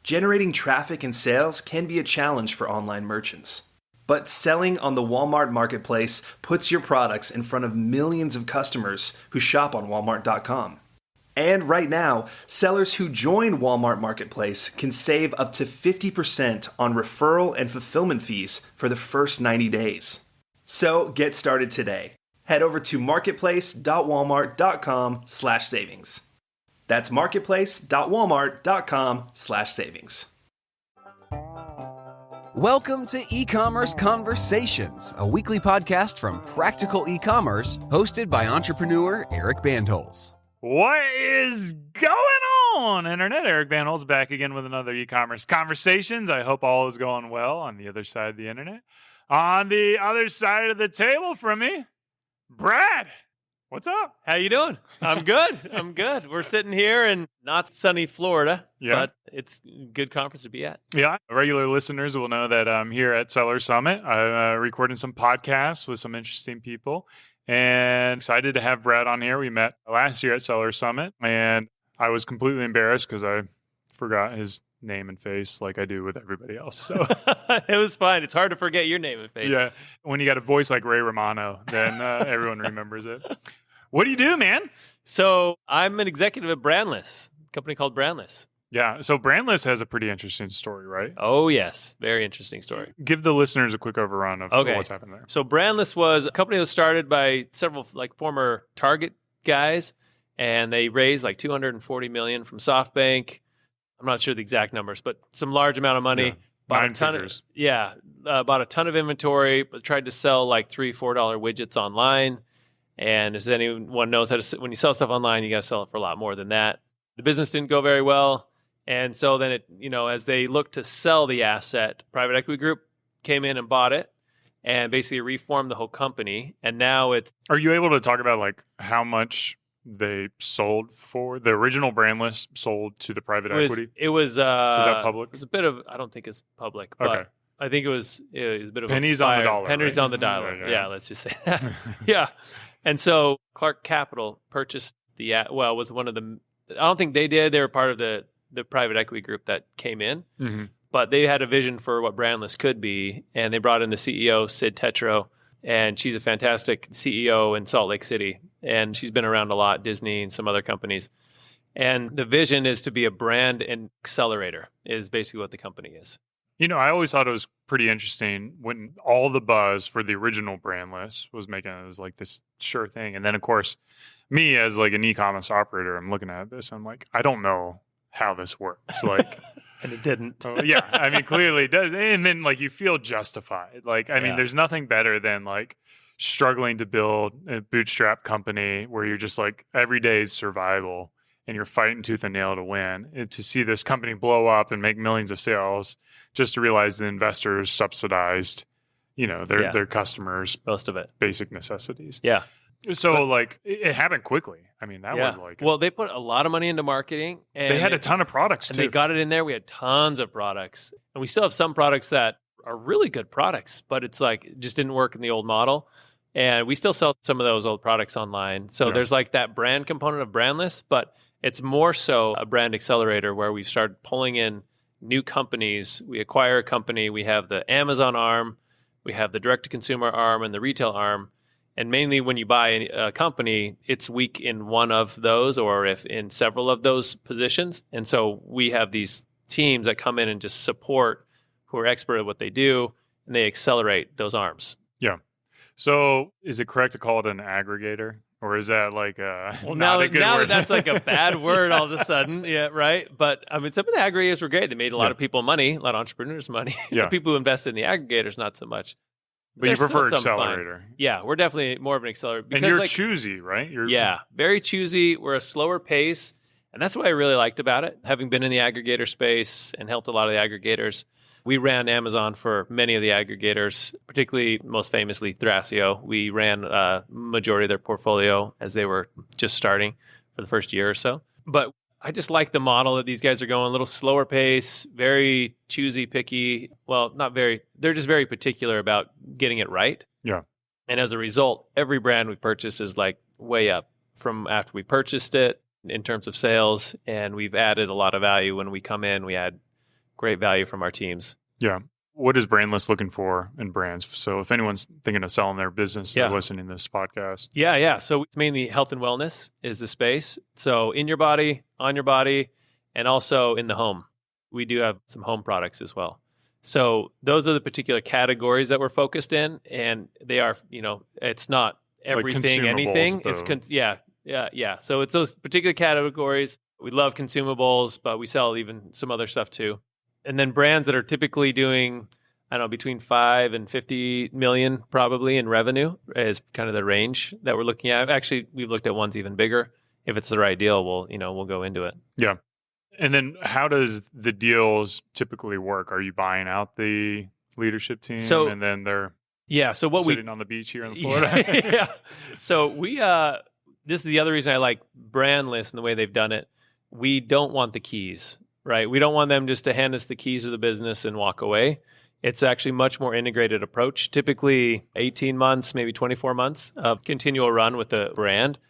Generating traffic and sales can be a challenge for online merchants. But selling on the Walmart Marketplace puts your products in front of millions of customers who shop on Walmart.com. And right now, sellers who join Walmart Marketplace can save up to 50% on referral and fulfillment fees for the first 90 days. So get started today. Head over to marketplace.walmart.com/savings. That's marketplace.walmart.com/savings. Welcome to E-Commerce Conversations, a weekly podcast from Practical E-Commerce, hosted by entrepreneur Eric Bandholz. What is going on, Internet? Eric Bandholz back again with another E-Commerce Conversations. I hope all is going well on the other side of the Internet. On the other side of the table from me, Brad. What's up? How you doing? I'm good. We're sitting here in not sunny Florida, but it's a good conference to be at. Yeah, regular listeners will know that I'm here at Seller Summit. I'm recording some podcasts with some interesting people, and excited to have Brad on here. We met last year at Seller Summit, and I was completely embarrassed because I forgot his name and face like I do with everybody else. So it was fine. It's hard to forget your name and face. Yeah, when you got a voice like Ray Romano, then everyone remembers it. What do you do, man? So I'm an executive at Brandless, a company called Brandless. Yeah, so Brandless has a pretty interesting story, right? Oh, yes. Very interesting story. Give the listeners a quick overrun of what's happened there. So Brandless was a company that was started by several former Target guys, and they raised like $240 million from SoftBank. I'm not sure the exact numbers, but some large amount of money. Yeah. Bought Nine figures. Bought a ton of inventory, but tried to sell like $3, $4 widgets online. And as anyone knows when you sell stuff online, you got to sell it for a lot more than that. The business didn't go very well. And so then as they looked to sell the asset, private equity group came in and bought it and basically reformed the whole company. And now Are you able to talk about like how much they sold for? The original Brandless sold to the private equity? It was... Is that public? It was a bit of... I don't think it's public, but... Okay. I think it was a bit of pennies a on the dollar. Pennies right? on the dollar. Yeah, Let's just say that. Yeah. And so Clark Capital purchased was one of the, I don't think they did. They were part of the private equity group that came in, but they had a vision for what Brandless could be. And they brought in the CEO, Sid Tetro, and she's a fantastic CEO in Salt Lake City. And she's been around a lot, Disney and some other companies. And the vision is to be a brand and accelerator is basically what the company is. I always thought it was pretty interesting when all the buzz for the original Brandless was making it as like this sure thing. And then, of course, me as like an e-commerce operator, I'm looking at this. I'm like, I don't know how this works. Like, and it didn't. Yeah. I mean, clearly it does. And then like you feel justified. Like, I mean, there's nothing better than like struggling to build a bootstrap company where you're just like every day's survival and you're fighting tooth and nail to win. And to see this company blow up and make millions of sales, just to realize the investors subsidized, their customers' most of it, basic necessities. Yeah. So like it happened quickly. I mean, that was like they put a lot of money into marketing, and they had a ton of products and too. They got it in there. We had tons of products, and we still have some products that are really good products, but it's like it just didn't work in the old model. And we still sell some of those old products online. So there's like that brand component of Brandless, but it's more so a brand accelerator where we've started pulling in new companies. We acquire a company. We have the Amazon arm. We have the direct-to-consumer arm and the retail arm. And mainly when you buy a company, it's weak in one of those or if in several of those positions. And so we have these teams that come in and just support who are expert at what they do, and they accelerate those arms. Yeah. So is it correct to call it an aggregator? Or is that like now that's like a bad word all of a sudden? Yeah, right. But I mean, some of the aggregators were great. They made a lot of people money, a lot of entrepreneurs money. Yeah. The people who invested in the aggregators, not so much. But you prefer accelerator. Fun. Yeah, we're definitely more of an accelerator. Because, and you're choosy, right? Very choosy. We're a slower pace. And that's what I really liked about it. Having been in the aggregator space and helped a lot of the aggregators, we ran Amazon for many of the aggregators, particularly most famously Thrasio. We ran a majority of their portfolio as they were just starting for the first year or so. But I just like the model that these guys are going, a little slower pace, very choosy, picky. Well, not very, they're just very particular about getting it right. Yeah. And as a result, every brand we purchase is like way up from after we purchased it in terms of sales. And we've added a lot of value when we come in. We add great value from our teams. Yeah. What is Brandless looking for in brands? So if anyone's thinking of selling their business, they're listening to this podcast. Yeah. So it's mainly health and wellness is the space. So in your body, on your body, and also in the home. We do have some home products as well. So those are the particular categories that we're focused in. And they are, it's not everything, like anything. Though. It's So it's those particular categories. We love consumables, but we sell even some other stuff too. And then brands that are typically doing, I don't know, between 5 and 50 million probably in revenue is kind of the range that we're looking at. Actually, we've looked at ones even bigger. If it's the right deal, we'll go into it. Yeah. And then how does the deals typically work? Are you buying out the leadership team and then they're sitting on the beach here in Florida? Yeah. So this is the other reason I like Brandless and the way they've done it. We don't want the keys. Right. We don't want them just to hand us the keys of the business and walk away. It's actually much more integrated approach, typically 18 months, maybe 24 months of continual run with the brand.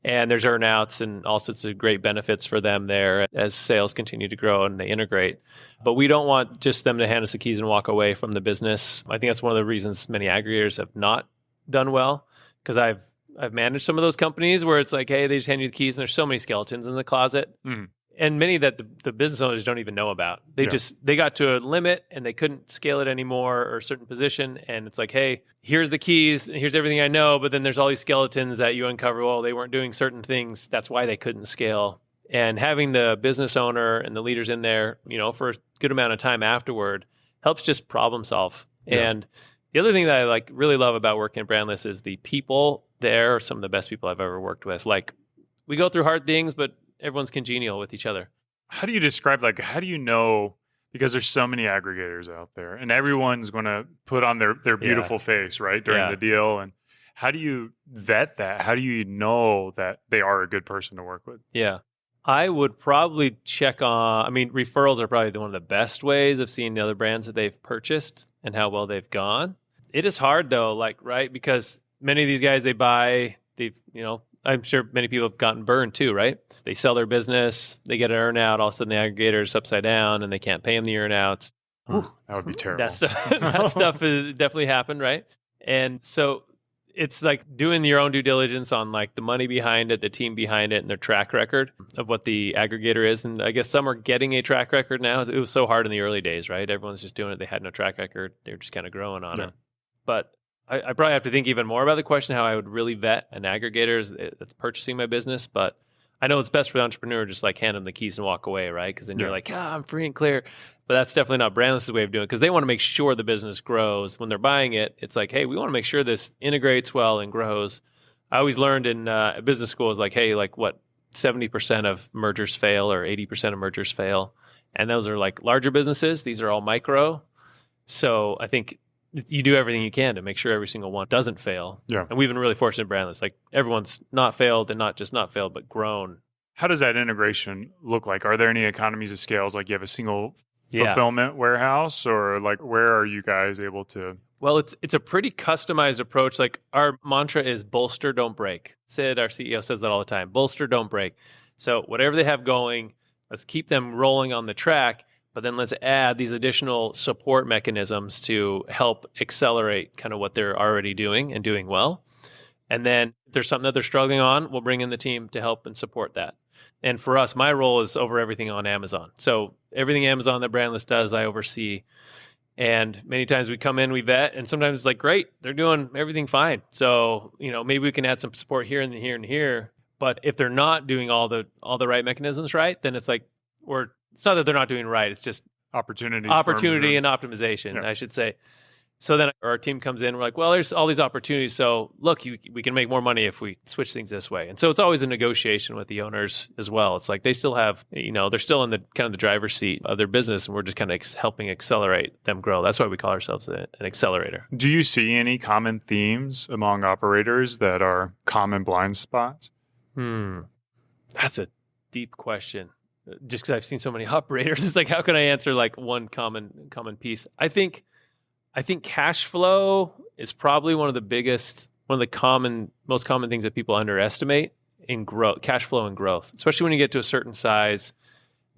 And there's earnouts and all sorts of great benefits for them there as sales continue to grow and they integrate. But we don't want just them to hand us the keys and walk away from the business. I think that's one of the reasons many aggregators have not done well, because I've managed some of those companies where it's like, hey, they just hand you the keys and there's so many skeletons in the closet. Mm. And many that the business owners don't even know about. They got to a limit and they couldn't scale it anymore or a certain position. And it's like, hey, here's the keys, here's everything I know, but then there's all these skeletons that you uncover. Well, they weren't doing certain things. That's why they couldn't scale. And having the business owner and the leaders in there, for a good amount of time afterward helps just problem solve. Yeah. And the other thing that I really love about working at Brandless is the people there are some of the best people I've ever worked with. Like, we go through hard things, but everyone's congenial with each other. How do you describe, how do you know, because there's so many aggregators out there and everyone's going to put on their beautiful face, right, during the deal. And how do you vet that? How do you know that they are a good person to work with? Yeah. I would probably check on, referrals are probably one of the best ways of seeing the other brands that they've purchased and how well they've gone. It is hard though, right? Because many of these guys I'm sure many people have gotten burned too, right? They sell their business, they get an earnout, all of a sudden the aggregator's upside down and they can't pay them the earnouts. That would be terrible. That stuff has definitely happened, right? And so it's like doing your own due diligence on the money behind it, the team behind it, and their track record of what the aggregator is. And I guess some are getting a track record now. It was so hard in the early days, right? Everyone's just doing it. They had no track record. They were just kind of growing on it. But I probably have to think even more about the question, how I would really vet an aggregator that's purchasing my business. But I know it's best for the entrepreneur, just hand them the keys and walk away, right? Because then you're like, I'm free and clear. But that's definitely not Brandless' way of doing it, because they want to make sure the business grows. When they're buying it, it's like, hey, we want to make sure this integrates well and grows. I always learned in business school is 70% of mergers fail or 80% of mergers fail. And those are larger businesses. These are all micro. So I think you do everything you can to make sure every single one doesn't fail. Yeah. And we've been really fortunate at Brandless. Everyone's not failed, and not just not failed, but grown. How does that integration look like? Are there any economies of scales? You have a single fulfillment warehouse, or where are you guys able to? Well, it's a pretty customized approach. Our mantra is bolster, don't break. Sid, our CEO, says that all the time. Bolster, don't break. So whatever they have going, let's keep them rolling on the track. But then let's add these additional support mechanisms to help accelerate kind of what they're already doing and doing well. And then if there's something that they're struggling on, we'll bring in the team to help and support that. And for us, my role is over everything on Amazon. So everything Amazon that Brandless does, I oversee. And many times we come in, we vet, and sometimes it's great, they're doing everything fine. So, maybe we can add some support here and here and here. But if they're not doing all the right mechanisms right, then it's it's not that they're not doing right. It's just opportunity and optimization, I should say. So then our team comes in. We're like, well, there's all these opportunities. So look, we can make more money if we switch things this way. And so it's always a negotiation with the owners as well. It's they still have, they're still in the kind of the driver's seat of their business, and we're just kind of helping accelerate them grow. That's why we call ourselves an accelerator. Do you see any common themes among operators that are common blind spots? That's a deep question. Just because I've seen so many operators, it's how can I answer one common piece? I think cash flow is probably one of the most common things that people underestimate in growth, cash flow and growth, especially when you get to a certain size.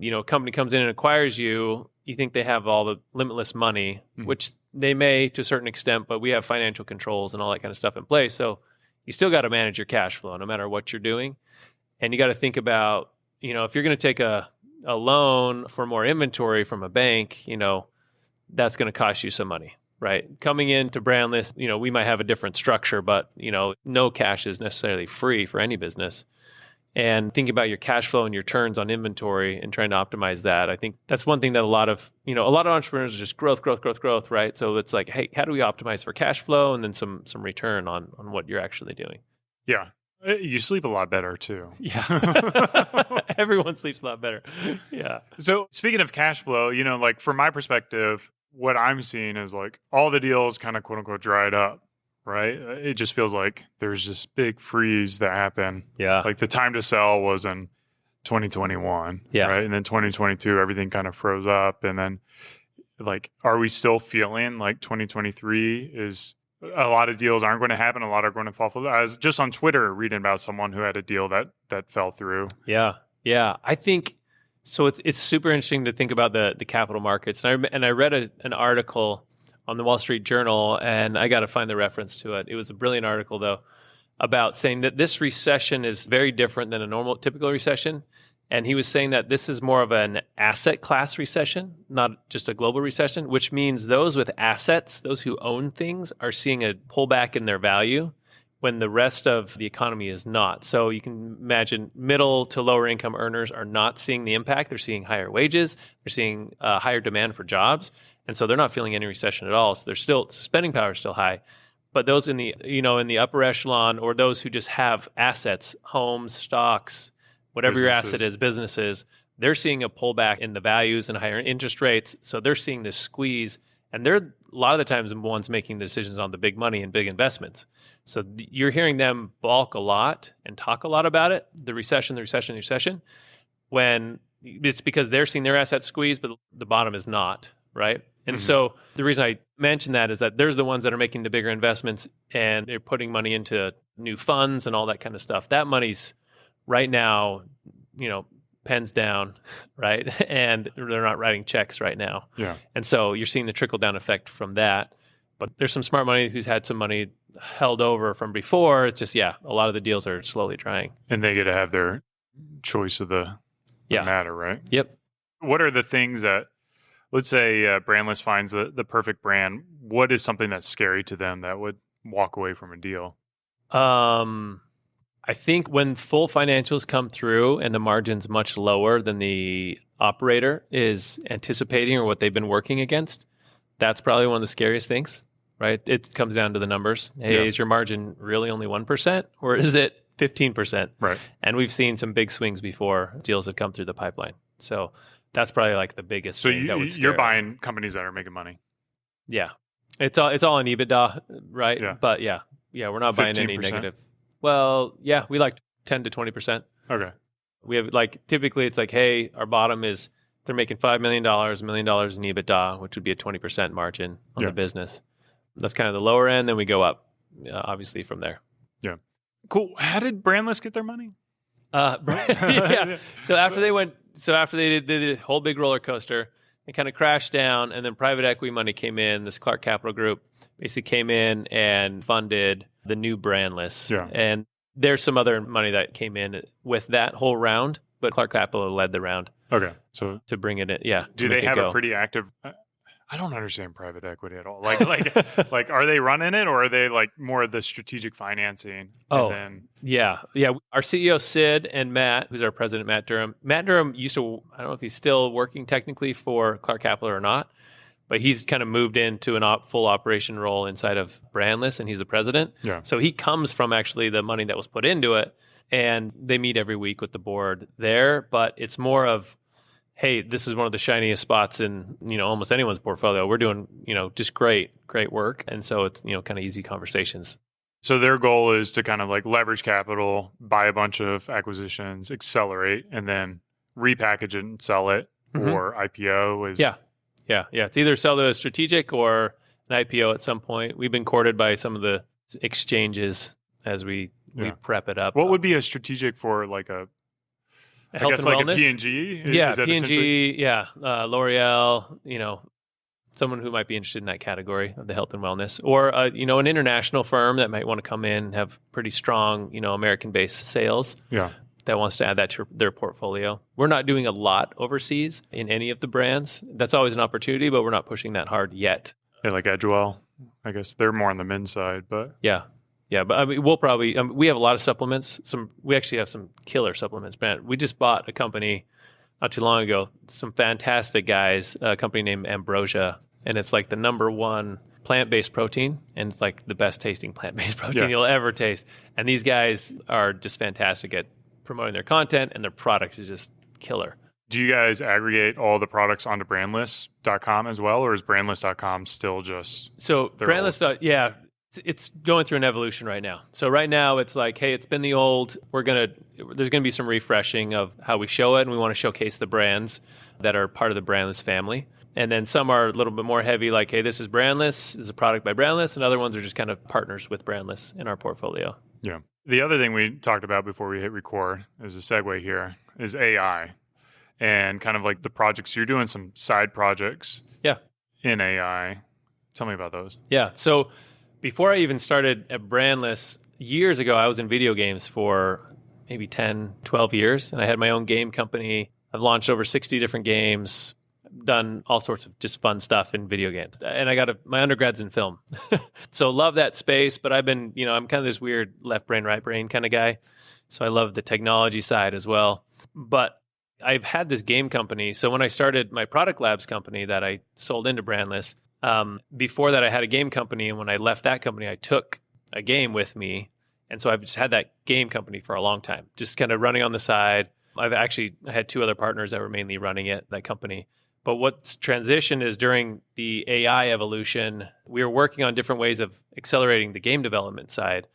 a company comes in and acquires you, you think they have all the limitless money, which they may to a certain extent, but we have financial controls and all that kind of stuff in place. So you still got to manage your cash flow no matter what you're doing. And you got to think about, if you're going to take a loan for more inventory from a bank, that's going to cost you some money, right? Coming into Brandless, we might have a different structure, but, no cash is necessarily free for any business. And thinking about your cash flow and your turns on inventory and trying to optimize that, I think that's one thing that a lot of entrepreneurs are just growth, right? So it's like, hey, how do we optimize for cash flow and then some return on what you're actually doing? Yeah. You sleep a lot better too. Yeah. Everyone sleeps a lot better. Yeah. So speaking of cash flow, like from my perspective, what I'm seeing is like all the deals kind of quote unquote dried up. Right? It just feels like there's this big freeze that happened. Yeah. Like the time to sell was in 2021. Yeah. Right. And then 2022, everything kind of froze up. And then like, are we still feeling like 2023 is a lot of deals aren't going to happen? A lot are going to fall through. I was just on Twitter reading about someone who had a deal that fell through. Yeah. Yeah. I think so. It's super interesting to think about the capital markets. And I read an article on the Wall Street Journal, and I got to find the reference to it. It was a brilliant article, though, about saying that this recession is very different than a typical recession. And he was saying that this is more of an asset class recession, not just a global recession, which means those with assets, those who own things, are seeing a pullback in their value when the rest of the economy is not. So you can imagine middle to lower income earners are not seeing the impact. They're seeing higher wages. They're seeing higher demand for jobs. And so they're not feeling any recession at all. So they're still, spending power is still high. But those in the, in the upper echelon, or those who just have assets, homes, stocks, whatever your asset is, businesses, they're seeing a pullback in the values and higher interest rates. So they're seeing this squeeze. And they're a lot of the times the ones making the decisions on the big money and big investments. So you're hearing them balk a lot and talk a lot about it, the recession, when it's because they're seeing their assets squeezed, but the bottom is not, right? And so the reason I mention that is that there's the ones that are making the bigger investments and they're putting money into new funds and all that kind of stuff. That money's right now, pens down, right? And they're not writing checks right now. Yeah. And so you're seeing the trickle down effect from that. But there's some smart money who's had some money held over from before. It's just, a lot of the deals are slowly drying. And they get to have their choice of the matter, right? Yep. What are the things that, let's say Brandless finds the perfect brand. What is something that's scary to them that would walk away from a deal? I think when full financials come through and the margin's much lower than the operator is anticipating or what they've been working against, that's probably one of the scariest things, right? It comes down to the numbers. Hey, is your margin really only 1% or is it 15%? Right. And we've seen some big swings before deals have come through the pipeline. So that's probably like the biggest thing that would scare you're buying companies that are making money. Yeah. It's all in EBITDA, right? Yeah. But we're not buying any 15%? negative. Well, we like 10 to 20%. Okay. We have typically it's like, hey, our bottom is they're making $5 million, $1 million in EBITDA, which would be a 20% margin on the business. That's kind of the lower end. Then we go up, obviously, from there. Yeah. Cool. How did Brandless get their money? So after they did the whole big roller coaster, it kind of crashed down, and then private equity money came in. This Clark Capital Group basically came in and funded the new Brandless. Yeah. And there's some other money that came in with that whole round, but Clark Capital led the round. Okay. So to bring it in, yeah. Do they have a pretty active? I don't understand private equity at all. Like, are they running it, or are they like more of the strategic financing? Yeah. Our CEO Sid and Matt, who's our president, Matt Durham. Matt Durham used to, I don't know if he's still working technically for Clark Capital or not, but he's kind of moved into an full operation role inside of Brandless, and he's the president. Yeah. So he comes from actually the money that was put into it, and they meet every week with the board there. But it's more of, hey, this is one of the shiniest spots in, almost anyone's portfolio. We're doing, just great work. And so it's, kind of easy conversations. So their goal is to kind of like leverage capital, buy a bunch of acquisitions, accelerate, and then repackage it and sell it, or IPO is... Yeah. It's either sell to a strategic or an IPO at some point. We've been courted by some of the exchanges as we prep it up. What would be a strategic for like I health guess and like wellness. a P&G? Yeah, Is that essentially- P&G, yeah, L'Oreal, someone who might be interested in that category of the health and wellness, or an international firm that might want to come in and have pretty strong, American-based sales. Yeah. That wants to add that to their portfolio. We're not doing a lot overseas in any of the brands. That's always an opportunity, but we're not pushing that hard yet. Yeah, like Edgewell. I guess they're more on the men's side, but Yeah. But I mean, we'll probably we have a lot of supplements. We actually have some killer supplements. Brand. We just bought a company not too long ago. Some fantastic guys. A company named Ambrosia, and it's like the number one plant-based protein, and it's like the best tasting plant-based protein you'll ever taste. And these guys are just fantastic at promoting their content, and their product is just killer. do you guys aggregate all the products onto Brandless.com as well, or is Brandless.com still just So Brandless, yeah, it's going through an evolution right now. So right now it's like, hey, it's been the old. There's gonna be some refreshing of how we show it, and we want to showcase the brands that are part of the Brandless family. And then some are a little bit more heavy, like, hey, this is Brandless, this is a product by Brandless, and other ones are just kind of partners with Brandless in our portfolio. Yeah. The other thing we talked about before we hit record, as a segue here, is AI and kind of like the projects you're doing, some side projects in AI. Tell me about those. Yeah. So before I even started at Brandless, years ago, I was in video games for maybe 10, 12 years, and I had my own game company. I've launched over 60 different games, done all sorts of just fun stuff in video games. And I got my undergrad's in film. So love that space, but I've been, I'm kind of this weird left brain, right brain kind of guy. So I love the technology side as well. But I've had this game company. So when I started my product labs company that I sold into Brandless, before that I had a game company. And when I left that company, I took a game with me. And so I've just had that game company for a long time, just kind of running on the side. I had two other partners that were mainly running that company. But what's transitioned is during the AI evolution, we were working on different ways of accelerating the game development side.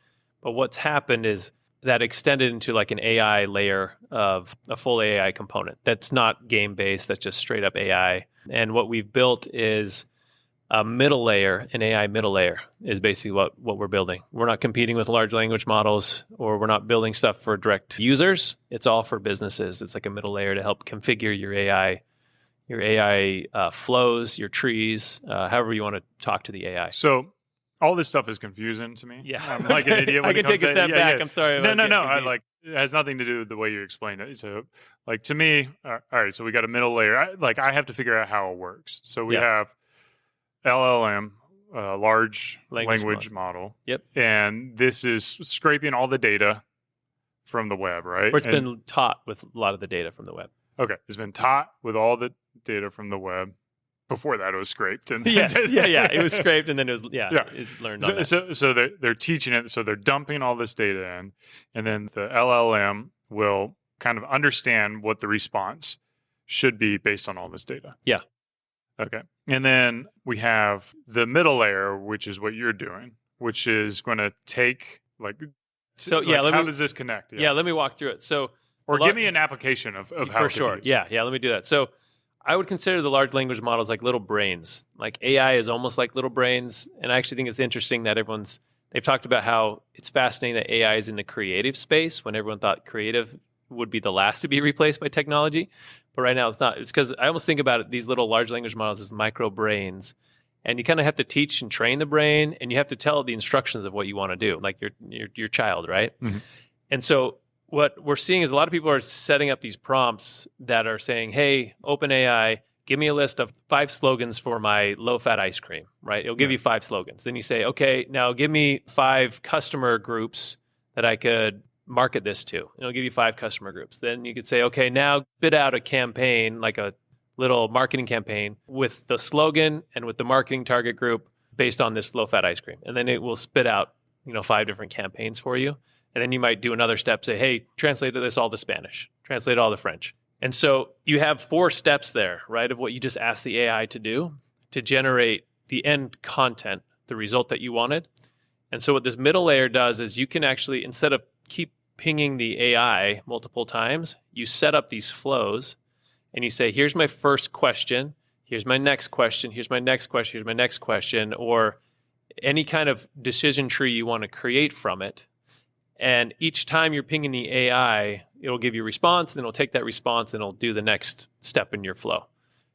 But what's happened is that extended into like an AI layer of a full AI component that's not game-based, that's just straight up AI. And what we've built is a middle layer, an AI middle layer is basically what we're building. We're not competing with large language models, or we're not building stuff for direct users. It's all for businesses. It's like a middle layer to help configure your AI flows, your trees, however you want to talk to the AI. So all this stuff is confusing to me. Yeah. I'm like an idiot when I it can comes take a to- step yeah, back. yeah. I'm sorry. No. It has nothing to do with the way you explained it. So like to me, all right, so we got a middle layer. I have to figure out how it works. So we have LLM, large language model. Yep. And this is scraping all the data from the web, right? Or it's been taught with a lot of the data from the web. Okay. It's been taught with all the data from the web. Before that, it was scraped. And Yes. Yeah. It was scraped, and then it was, it's learned on that. So they're teaching it. So they're dumping all this data in, and then the LLM will kind of understand what the response should be based on all this data. Yeah. Okay. And then we have the middle layer, which is what you're doing, which is going to take how does this connect? Yeah, let me walk through it. So, or give me an application of how for it sure. could be used. Yeah, let me do that. So I would consider the large language models like little brains. Like AI is almost like little brains. And I actually think it's interesting that they've talked about how it's fascinating that AI is in the creative space when everyone thought creative would be the last to be replaced by technology. But right now it's not. It's because I almost think about it, these little large language models as micro brains. And you kind of have to teach and train the brain, and you have to tell the instructions of what you want to do, like your child, right? Mm-hmm. And so what we're seeing is a lot of people are setting up these prompts that are saying, hey, OpenAI, give me a list of 5 slogans for my low-fat ice cream, right? It'll give you 5 slogans. Then you say, okay, now give me 5 customer groups that I could market this to. It'll give you 5 customer groups. Then you could say, okay, now spit out a campaign, like a little marketing campaign with the slogan and with the marketing target group based on this low-fat ice cream. And then it will spit out, 5 different campaigns for you. And then you might do another step, say, hey, translate this all to Spanish, translate all to French. And so you have 4 steps there, right, of what you just asked the AI to do to generate the end content, the result that you wanted. And so what this middle layer does is you can actually, instead of keep pinging the AI multiple times, you set up these flows and you say, here's my first question, here's my next question, here's my next question, here's my next question, or any kind of decision tree you want to create from it. And each time you're pinging the AI, it'll give you a response, and then it'll take that response and it'll do the next step in your flow.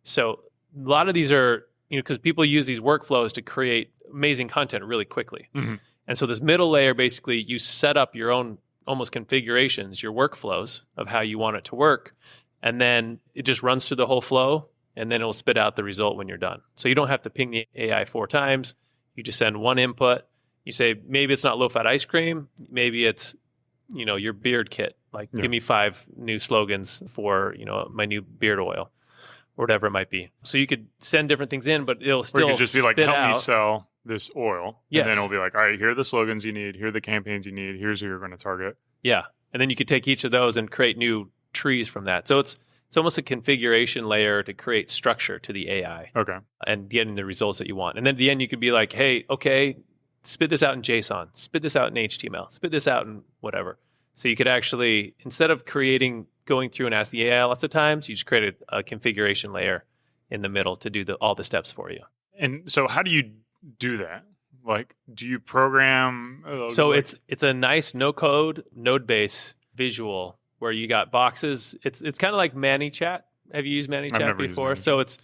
So a lot of these are, because people use these workflows to create amazing content really quickly. Mm-hmm. And so this middle layer, basically, you set up your own almost configurations, your workflows of how you want it to work. And then it just runs through the whole flow, and then it'll spit out the result when you're done. So you don't have to ping the AI 4 times. You just send one input. You say, maybe it's not low-fat ice cream. Maybe it's, your beard kit. Like, give me 5 new slogans for, my new beard oil, or whatever it might be. So you could send different things in, but it'll still Or you could just be like, spit help out. me sell this oil. Yes. And then it'll be like, all right, here are the slogans you need. Here are the campaigns you need. Here's who you're going to target. Yeah. And then you could take each of those and create new trees from that. So it's almost a configuration layer to create structure to the AI Okay. and getting the results that you want. And then at the end, you could be like, hey, okay, spit this out in JSON, spit this out in HTML, spit this out in whatever. So you could actually, instead of going through and ask the AI lots of times, you just create a configuration layer in the middle to do all the steps for you. And so how do you do that? Like, do you program? So it's a nice no-code, node-based visual where you got boxes. It's kind of like ManyChat. Have you used ManyChat before? So it's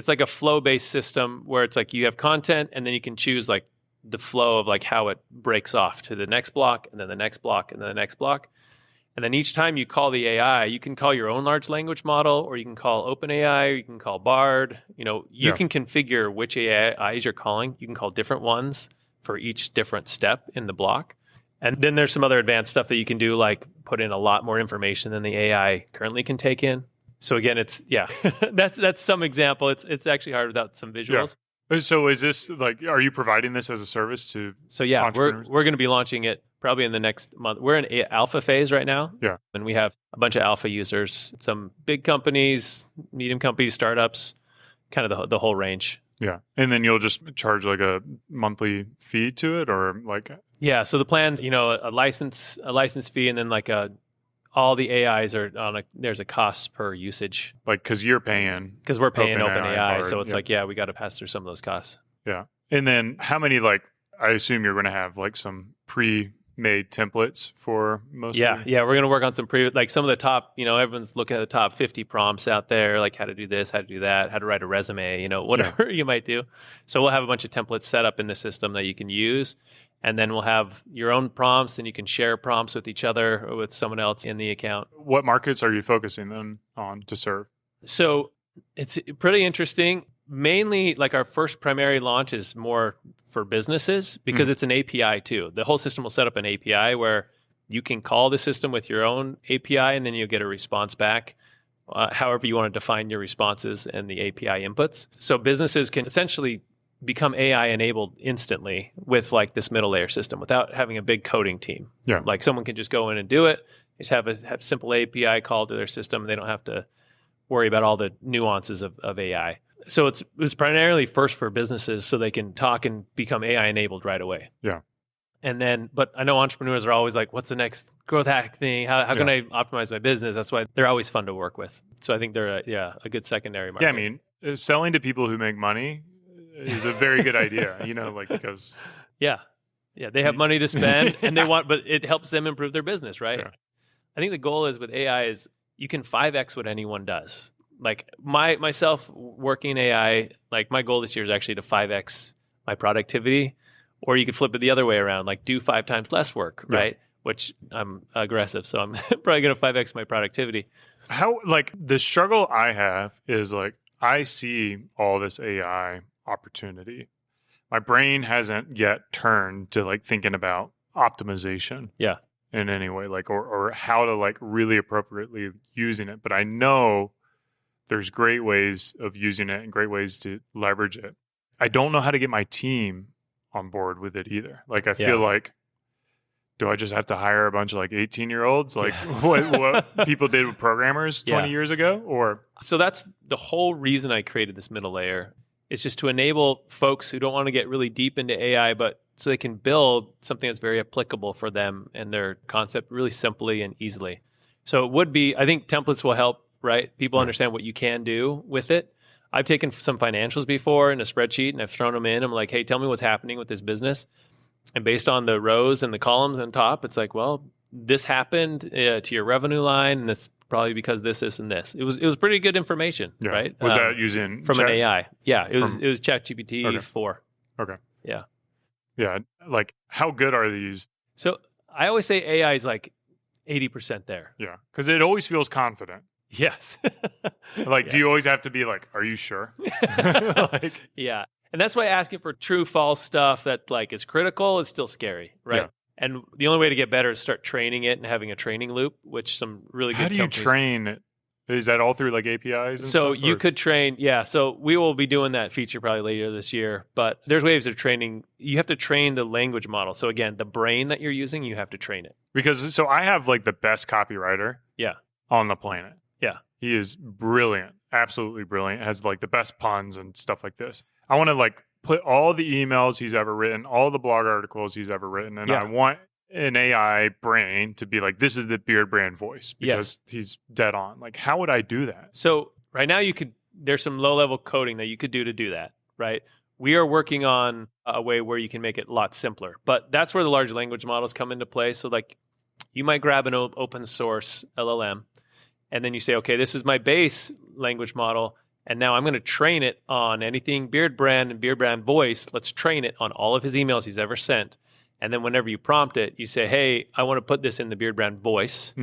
like a flow-based system where it's like you have content, and then you can choose like the flow of like how it breaks off to the next block, and then the next block, and then the next block. And then each time you call the AI, you can call your own large language model, or you can call OpenAI, or you can call Bard. You can configure which AIs you're calling. You can call different ones for each different step in the block. And then there's some other advanced stuff that you can do, like put in a lot more information than the AI currently can take in. So again, that's some example. It's actually hard without some visuals. Yeah. So is this like, are you providing this as a service to So yeah, entrepreneurs? we're going to be launching it probably in the next month. We're in alpha phase right now. Yeah. And we have a bunch of alpha users, some big companies, medium companies, startups, kind of the whole range. Yeah. And then you'll just charge like a monthly fee to it, or like? Yeah. So the plan's, a license fee, and then like all the AIs are there's a cost per usage. Like, because you're paying. Because we're paying OpenAI, OpenAI. Bard, So it's like, we got to pass through some of those costs. Yeah. And then how many, like, I assume you're going to have like some pre-made templates for most of them? Yeah. We're going to work on some some of the top, everyone's looking at the top 50 prompts out there, like how to do this, how to do that, how to write a resume, whatever you might do. So we'll have a bunch of templates set up in the system that you can use. And then we'll have your own prompts, and you can share prompts with each other or with someone else in the account. What markets are you focusing then on to serve? So it's pretty interesting. Mainly, like our first primary launch is more for businesses because it's an API too. The whole system will set up an API where you can call the system with your own API, and then you'll get a response back, however you want to define your responses and the API inputs. So businesses can essentially become AI enabled instantly with like this middle layer system without having a big coding team. Yeah. Like someone can just go in and do it. Just have simple API call to their system. They don't have to worry about all the nuances of AI. So it was primarily first for businesses so they can talk and become AI enabled right away. Yeah. And then, but I know entrepreneurs are always like, what's the next growth hack thing? How can I optimize my business? That's why they're always fun to work with. So I think they're a good secondary market. Yeah. I mean, selling to people who make money is a very good idea, because. Yeah, they have money to spend and but it helps them improve their business, right? Yeah. I think the goal is with AI is you can 5x what anyone does. Like myself working AI, like my goal this year is actually to 5x my productivity, or you could flip it the other way around, like do 5 times less work, right? Which I'm aggressive, so I'm probably going to 5x my productivity. How, like, the struggle I have is like, I see all this AI opportunity. My brain hasn't yet turned to like thinking about optimization. Yeah. In any way, like, or how to like really appropriately using it. But I know there's great ways of using it and great ways to leverage it. I don't know how to get my team on board with it either. Like, I feel like, do I just have to hire a bunch of like 18-year-olds, like what people did with programmers 20 years ago? Or so that's the whole reason I created this middle layer. It's just to enable folks who don't want to get really deep into AI, but so they can build something that's very applicable for them and their concept really simply and easily. So it would be, I think templates will help, right? People understand what you can do with it. I've taken some financials before in a spreadsheet and I've thrown them in. I'm like, hey, tell me what's happening with this business. And based on the rows and the columns on top, it's like, well, this happened to your revenue line, and it's probably because this, and this. It was pretty good information, right? Was that using from an AI? Yeah, it was ChatGPT 4. Okay. Yeah. Yeah. Like, how good are these? So I always say AI is like 80% there. Yeah, because it always feels confident. Yes. Like, do you always have to be like, are you sure? Like, yeah. And that's why asking for true false stuff that like is critical is still scary, right? Yeah. And the only way to get better is start training it and having a training loop, which some really good how do you companies... train it? Is that all through like APIs and so stuff? You could train, yeah. So we will be doing that feature probably later this year, but there's ways of training. You have to train the language model. So again, the brain that you're using, you have to train it. Because so I have like the best copywriter on the planet. Yeah. He is brilliant, absolutely brilliant. Has like the best puns and stuff like this. I want to like put all the emails he's ever written, all the blog articles he's ever written, and I want an AI brain to be like, this is the Beard Brand voice because he's dead on. Like, how would I do that? So right now there's some low level coding that you could do to do that, right? We are working on a way where you can make it a lot simpler, but that's where the large language models come into play. So like you might grab an open source LLM and then you say, okay, this is my base language model. And now I'm going to train it on anything Beard Brand and Beard Brand voice. Let's train it on all of his emails he's ever sent. And then whenever you prompt it, you say, hey, I want to put this in the Beard Brand voice,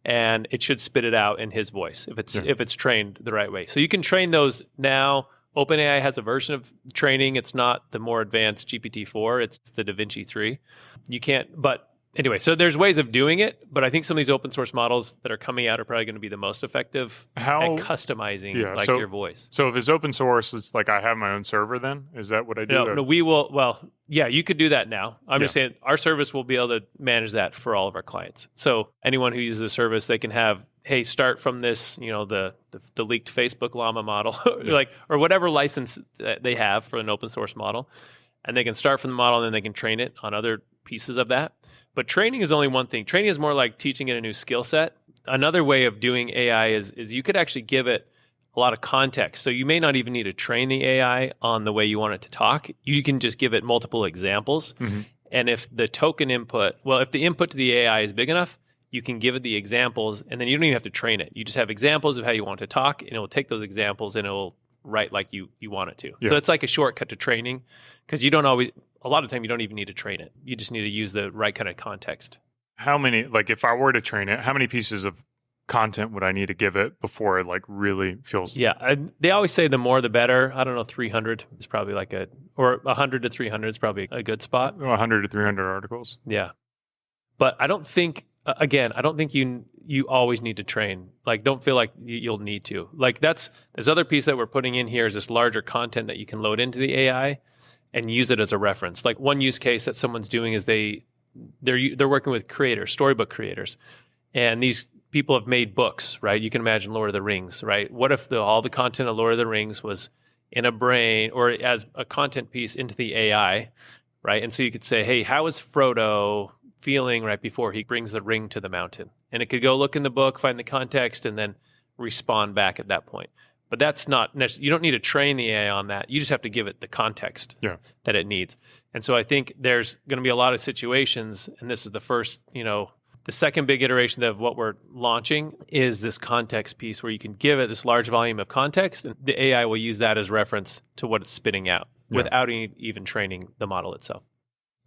and it should spit it out in his voice if it's trained the right way. So you can train those now. OpenAI has a version of training. It's not the more advanced GPT-4. It's the DaVinci 3. You can't, but anyway, so there's ways of doing it, but I think some of these open source models that are coming out are probably going to be the most effective at customizing your voice. So if it's open source, it's like I have my own server then? Is that what I do? No, we will, well, yeah, you could do that now. I'm just saying our service will be able to manage that for all of our clients. So anyone who uses the service, they can have, hey, start from this, the leaked Facebook llama model, or whatever license that they have for an open source model. And they can start from the model and then they can train it on other pieces of that. But training is only one thing. Training is more like teaching it a new skill set. Another way of doing AI is you could actually give it a lot of context. So you may not even need to train the AI on the way you want it to talk. You can just give it multiple examples. And if the token input, if the input to the AI is big enough, you can give it the examples and then you don't even have to train it. You just have examples of how you want to talk and it will take those examples and it will write like you want it to. So it's like a shortcut to training because you don't always... A lot of the time, you don't even need to train it. You just need to use the right kind of context. How many, like if I were to train it, how many pieces of content would I need to give it before it like really feels... Yeah, they always say the more the better. I don't know, 300 is probably or 100 to 300 is probably a good spot. 100 to 300 articles. Yeah. But I don't think, again, you always need to train. Like, don't feel like you'll need to. Like this other piece that we're putting in here is this larger content that you can load into the AI and use it as a reference. Like one use case that someone's doing is they're working with creators, storybook creators, and these people have made books, right? You can imagine Lord of the Rings, right? What if all the content of Lord of the Rings was in a brain or as a content piece into the AI, right? And so you could say, hey, how is Frodo feeling right before he brings the ring to the mountain? And it could go look in the book, find the context, and then respond back at that point. But that's not necessarily, you don't need to train the AI on that. You just have to give it the context that it needs. And so I think there's going to be a lot of situations, and this is the first, the second big iteration of what we're launching is this context piece where you can give it this large volume of context, and the AI will use that as reference to what it's spitting out without even training the model itself.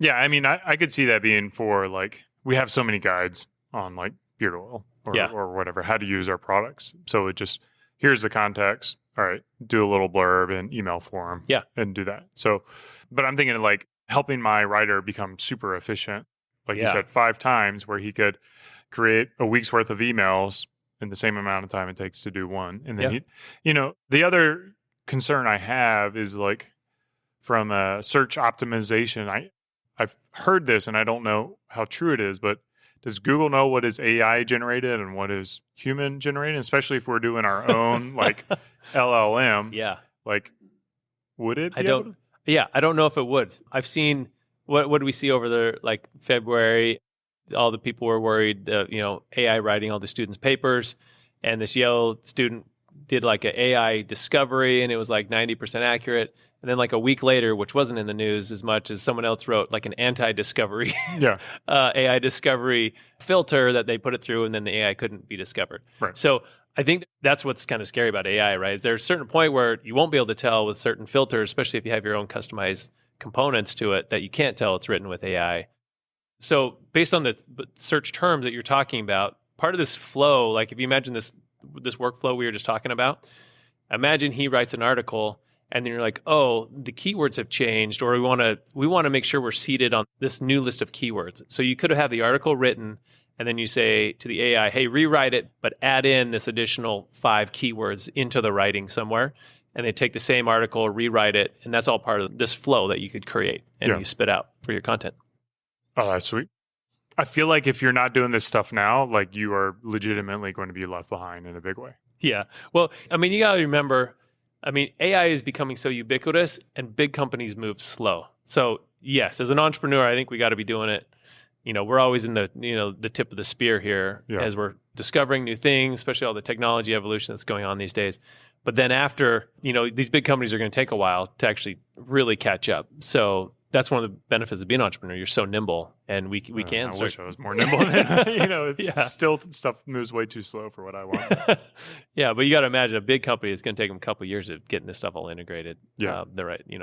Yeah, I mean, I could see that being for like, we have so many guides on like beard oil or whatever, how to use our products. So it just... Here's the context. All right, do a little blurb in email form. And do that. So, but I'm thinking like helping my writer become super efficient. Like you said, 5 times where he could create a week's worth of emails in the same amount of time it takes to do one. And then the other concern I have is like from a search optimization. I've heard this and I don't know how true it is, but does Google know what is AI generated and what is human generated, especially if we're doing our own like LLM? Yeah. Like, would it? I don't know if it would. I've seen what do we see over the like February? All the people were worried, AI writing all the students' papers, and this Yale student did like an AI discovery and it was like 90% accurate. And then like a week later, which wasn't in the news as much, as someone else wrote like an anti-discovery AI discovery filter that they put it through, and then the AI couldn't be discovered. Right. So I think that's what's kind of scary about AI, right? Is there's a certain point where you won't be able to tell with certain filters, especially if you have your own customized components to it, that you can't tell it's written with AI. So based on the search terms that you're talking about, part of this flow, like if you imagine this workflow we were just talking about, imagine he writes an article and then you're like, oh, the keywords have changed, or we want to make sure we're seated on this new list of keywords. So you could have the article written, and then you say to the AI, hey, rewrite it, but add in this additional 5 keywords into the writing somewhere. And they take the same article, rewrite it, and that's all part of this flow that you could create and you spit out for your content. Oh, that's sweet. I feel like if you're not doing this stuff now, like you are legitimately going to be left behind in a big way. Yeah. Well, I mean, you got to remember, AI is becoming so ubiquitous and big companies move slow. So yes, as an entrepreneur, I think we got to be doing it. We're always in the tip of the spear here as we're discovering new things, especially all the technology evolution that's going on these days. But then after, these big companies are going to take a while to actually really catch up. So that's one of the benefits of being an entrepreneur. You're so nimble, and we can. I wish I was more nimble. It's still stuff moves way too slow for what I want. Yeah, but you got to imagine a big company. It's going to take them a couple of years of getting this stuff all integrated.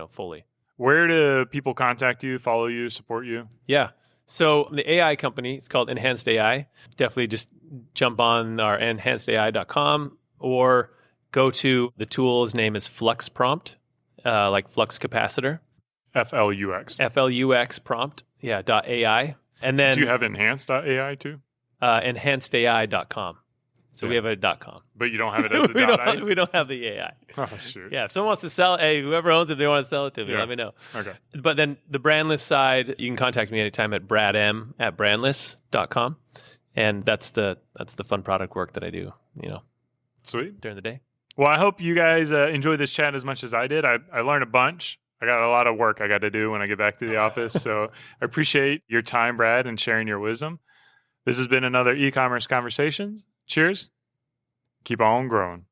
Fully. Where do people contact you, follow you, support you? Yeah. So the AI company, it's called Enhanced AI. Definitely just jump on our enhancedai.com or go to the tool's name is Flux Prompt, like flux capacitor. FLUX. FLUX prompt, .ai. And then do you have enhanced.ai too? Enhancedai.com. So we have a .com. But you don't have it as the we don't have the AI. Oh, shoot. Yeah, if someone wants to sell it, hey, whoever owns it, they want to sell it to me, let me know. Okay. But then the Brandless side, you can contact me anytime at bradm@brandless.com. And that's the fun product work that I do, Sweet. during the day. Well, I hope you guys enjoyed this chat as much as I did. I learned a bunch. I got a lot of work I got to do when I get back to the office. So I appreciate your time, Brad, and sharing your wisdom. This has been another e-commerce Conversations. Cheers. Keep on growing.